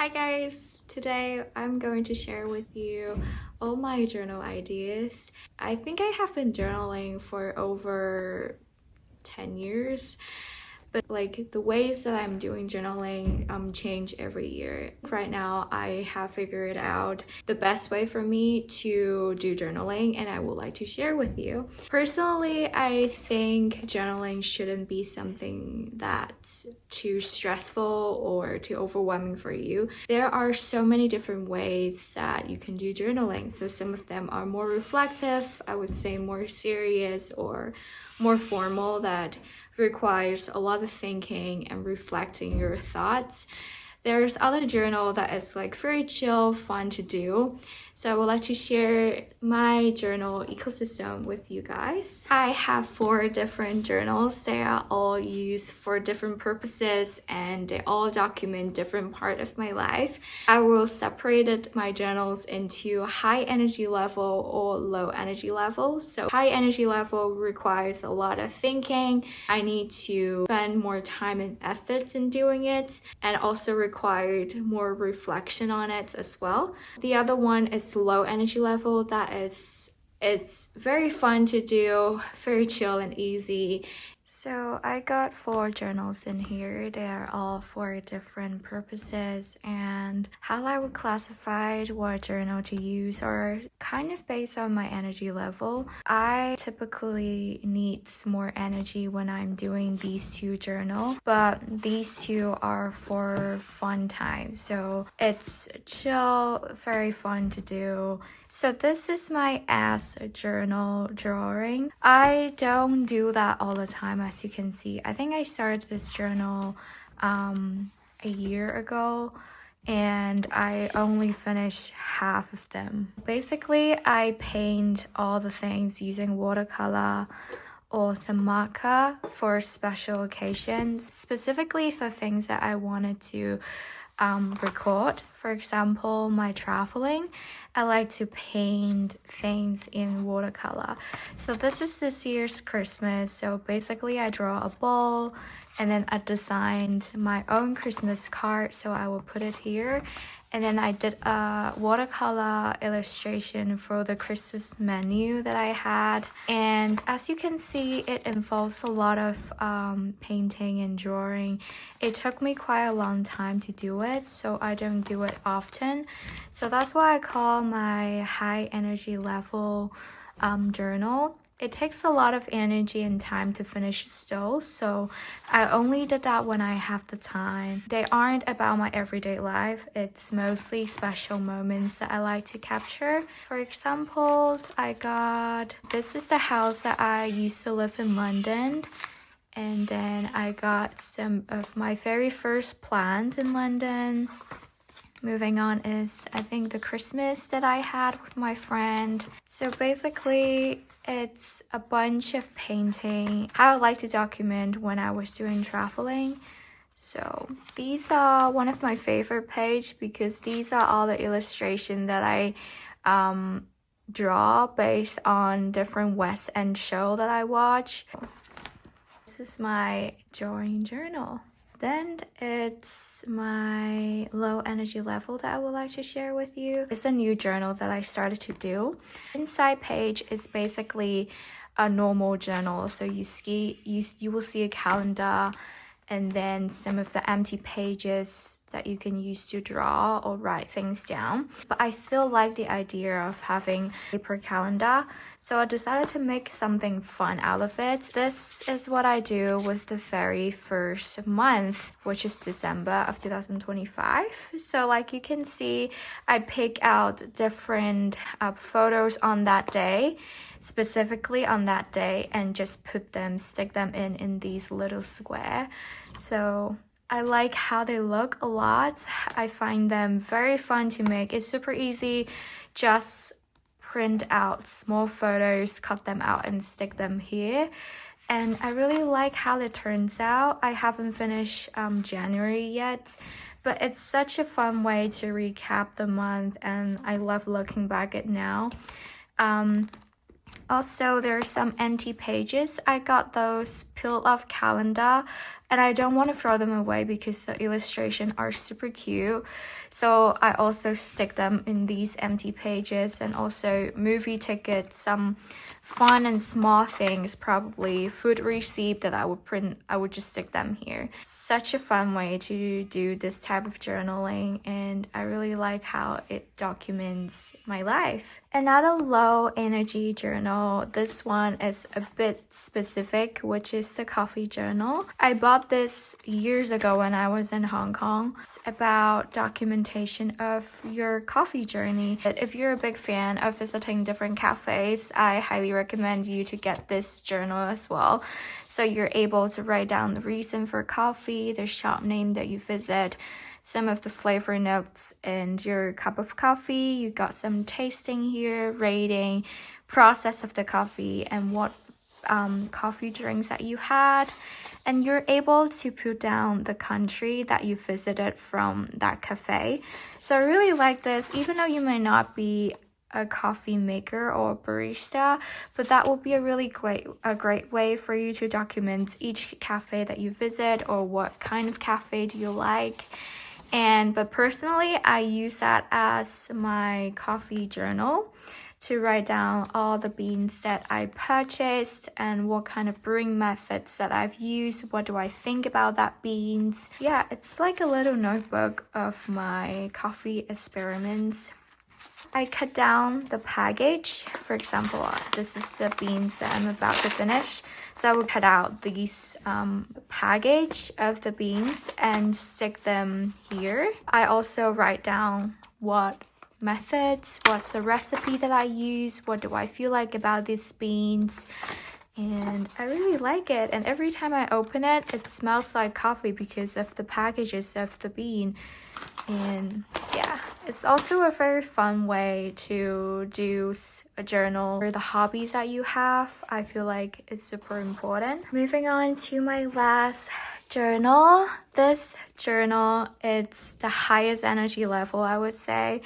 Hi guys! Today I'm going to share with you all my journal ideas. I think I have been journaling for over 10 years, but like the ways that I'm doing journaling change every year. Right now I have figured out the best way for me to do journaling, and I would like to share with you. Personally, I think journaling shouldn't be something that's too stressful or too overwhelming for you. There are so many different ways that you can do journaling. So some of them are more reflective, I would say more serious or more formal, that requires a lot of thinking and reflecting your thoughts. There's other journal that is like very chill, fun to do. So I would like to share my journal ecosystem with you guys. I have 4 different journals. They are all used for different purposes and they all document different part of my life. I will separate my journals into high energy level or low energy level. So high energy level requires a lot of thinking. I need to spend more time and effort in doing it, and also required more reflection on it as well. The other one is low energy level. It's very fun to do, very chill and easy. So I got 4 journals in here. They are all for different purposes, and how I would classify what journal to use are kind of based on my energy level. I typically need more energy when I'm doing these 2 journals, but these 2 are for fun time. So it's chill, very fun to do. So this is my ass journal drawing. I don't do that all the time, as you can see. I think I started this journal a year ago, and I only finished half of them. Basically, I paint all the things using watercolor or some marker for special occasions, specifically for things that I wanted to record. For example, my traveling, I like to paint things in watercolor. So this is this year's Christmas. So basically I draw a ball, and then I designed my own Christmas card, so I will put it here. And then I did a watercolor illustration for the Christmas menu that I had. And as you can see, it involves a lot of painting and drawing. It took me quite a long time to do it, so I don't do it often. So that's why I call my high energy level journal. It takes a lot of energy and time to finish still, so I only did that when I have the time. They aren't about my everyday life. It's mostly special moments that I like to capture. For examples, this is the house that I used to live in London. And then I got some of my very first plants in London. Moving on is, I think, the Christmas that I had with my friend. So basically, it's a bunch of painting, how I like to document when I was doing traveling. So these are one of my favorite pages because these are all the illustration that I draw based on different West End show that I watch. This is my drawing journal. Then it's my low energy level that I would like to share with you. It's a new journal that I started to do. Inside page is basically a normal journal. So you will see a calendar, and then some of the empty pages that you can use to draw or write things down. But I still like the idea of having a paper calendar, so I decided to make something fun out of it. This is what I do with the very first month, which is December of 2025. So like you can see, I pick out different photos on that day, specifically on that day, and just stick them in these little square. So I like how they look a lot. I find them very fun to make. It's super easy. Just print out small photos, cut them out, and stick them here. And I really like how it turns out. I haven't finished January yet, but it's such a fun way to recap the month, and I love looking back at now. Also, there are some empty pages. I got those peeled off calendar and I don't want to throw them away because the illustrations are super cute. So I also stick them in these empty pages, and also movie tickets, some fun and small things, probably food receipt that I would print. I would just stick them here. Such a fun way to do this type of journaling, and I really like how it documents my life. Another low energy journal, this one is a bit specific, which is the coffee journal. I bought this years ago when I was in Hong Kong. It's about documentation of your coffee journey. If you're a big fan of visiting different cafes, I highly recommend you to get this journal as well. So you're able to write down the reason for coffee, the shop name that you visit, some of the flavor notes in your cup of coffee. You got some tasting here, rating, process of the coffee, and what coffee drinks that you had. And you're able to put down the country that you visited from that cafe. So I really like this, even though you may not be a coffee maker or a barista, but that will be a really great way for you to document each cafe that you visit, or what kind of cafe do you like. But personally, I use that as my coffee journal to write down all the beans that I purchased and what kind of brewing methods that I've used. What do I think about that beans? Yeah, it's like a little notebook of my coffee experiments. I cut down the package. For example, this is the beans that I'm about to finish. So I will cut out these package of the beans and stick them here. I also write down what methods, what's the recipe that I use, what do I feel like about these beans. And I really like it. And every time I open it, it smells like coffee because of the packages of the bean. And yeah, it's also a very fun way to do a journal for the hobbies that you have. I feel like it's super important. Moving on to my last journal. This journal, it's the highest energy level, I would say.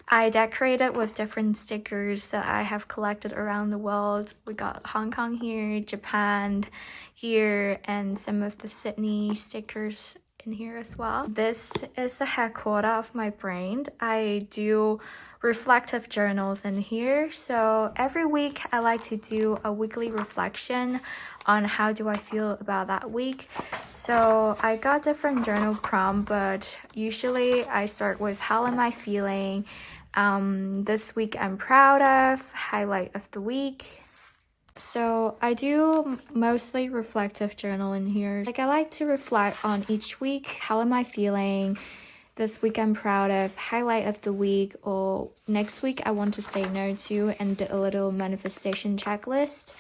I decorated with different stickers that I have collected around the world. We got Hong Kong here, Japan here, and some of the Sydney stickers in here as well. This is the headquarter of my brain. I do reflective journals in here. So every week I like to do a weekly reflection on how do I feel about that week. So I got different journal prompts, but usually I start with how am I feeling. This week I'm proud of, highlight of the week. So I do mostly reflective journal in here. Like I like to reflect on each week. How am I feeling? This week I'm proud of, highlight of the week, or next week I want to say no to, and a little manifestation checklist.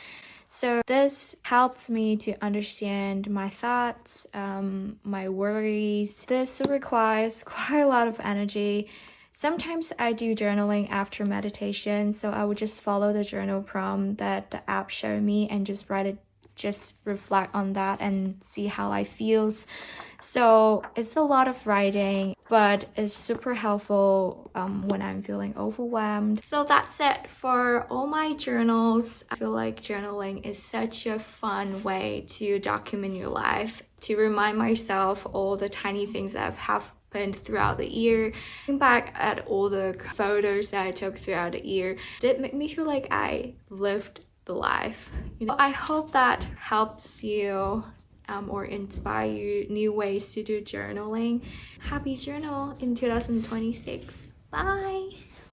So this helps me to understand my thoughts, my worries. This requires quite a lot of energy. Sometimes I do journaling after meditation, so I would just follow the journal prompt that the app showed me and just write it, just reflect on that and see how I feel. So it's a lot of writing, but it's super helpful when I'm feeling overwhelmed. So that's it for all my journals. I feel like journaling is such a fun way to document your life, to remind myself all the tiny things that have happened throughout the year. Looking back at all the photos that I took throughout the year did make me feel like I lived the life. I hope that helps you or inspire you new ways to do journaling. Happy journal in 2026. Bye.